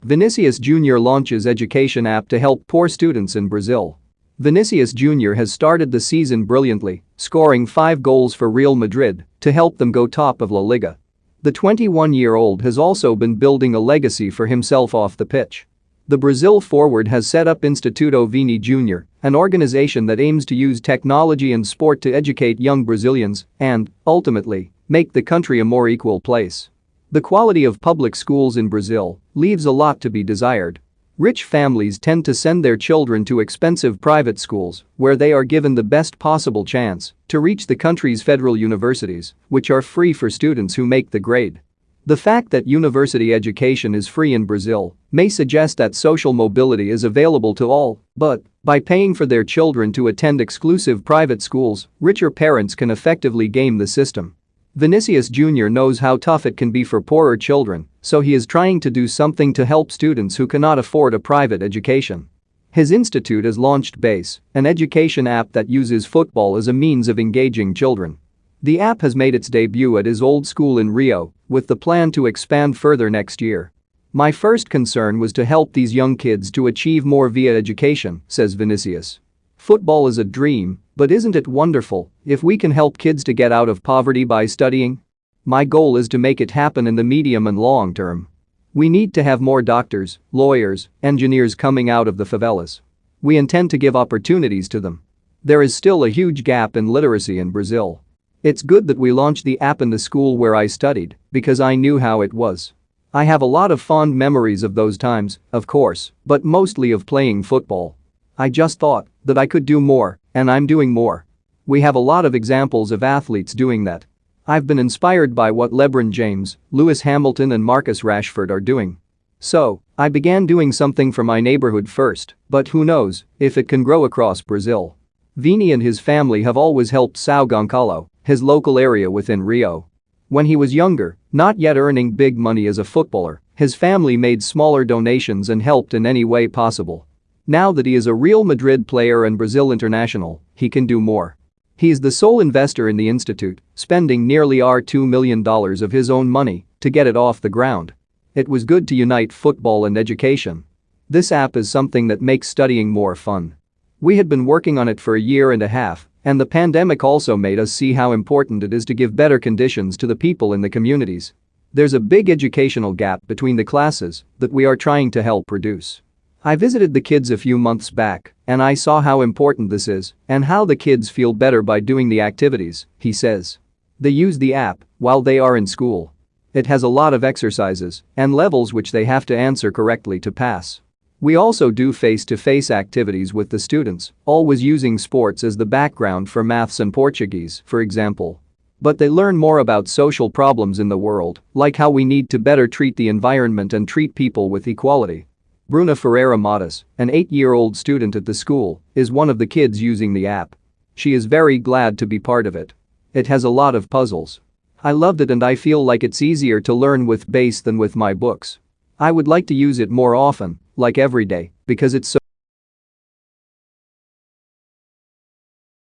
Vinícius Júnior launches education app to help poor students in Brazil. Vinícius Júnior has started the season brilliantly, scoring 5 goals for Real Madrid to help them go top of La Liga. The 21-year-old has also been building a legacy for himself off the pitch. The Brazil forward has set up Instituto Vini Júnior, an organization that aims to use technology and sport to educate young Brazilians and, ultimately, make the country a more equal place. The quality of public schools in Brazil leaves a lot to be desired. Rich families tend to send their children to expensive private schools where they are given the best possible chance to reach the country's federal universities, which are free for students who make the grade. The fact that university education is free in Brazil may suggest that social mobility is available to all, but by paying for their children to attend exclusive private schools, richer parents can effectively game the system. Vinícius Júnior knows how tough it can be for poorer children, so he is trying to do something to help students who cannot afford a private education. His institute has launched Base, an education app that uses football as a means of engaging children. The app has made its debut at his old school in Rio, with the plan to expand further next year. "My first concern was to help these young kids to achieve more via education," says Vinícius. "Football is a dream, but isn't it wonderful if we can help kids to get out of poverty by studying? My goal is to make it happen in the medium and long term. We need to have more doctors, lawyers, engineers coming out of the favelas. We intend to give opportunities to them. There is still a huge gap in literacy in Brazil. It's good that we launched the app in the school where I studied because I knew how it was. I have a lot of fond memories of those times, of course, but mostly of playing football. I just thought that I could do more, and I'm doing more. We have a lot of examples of athletes doing that. I've been inspired by what LeBron James, Lewis Hamilton and Marcus Rashford are doing. So, I began doing something for my neighborhood first, but who knows if it can grow across Brazil." Vini and his family have always helped São Gonçalo, his local area within Rio. When he was younger, not yet earning big money as a footballer, his family made smaller donations and helped in any way possible. Now that he is a Real Madrid player and Brazil international, he can do more. He is the sole investor in the institute, spending nearly $2 million of his own money to get it off the ground. It was good to unite football and education. This app is something that makes studying more fun. We had been working on it for a year and a half, and the pandemic also made us see how important it is to give better conditions to the people in the communities. There's a big educational gap between the classes that we are trying to help reduce. I visited the kids a few months back, and I saw how important this is and how the kids feel better by doing the activities, he says. They use the app while they are in school. It has a lot of exercises and levels which they have to answer correctly to pass. We also do face-to-face activities with the students, always using sports as the background for maths and Portuguese, for example. But they learn more about social problems in the world, like how we need to better treat the environment and treat people with equality. Bruna Ferreira Matas, an 8-year-old student at the school, is one of the kids using the app. She is very glad to be part of it. It has a lot of puzzles. I loved it and I feel like it's easier to learn with Base than with my books. I would like to use it more often, like every day, because it's so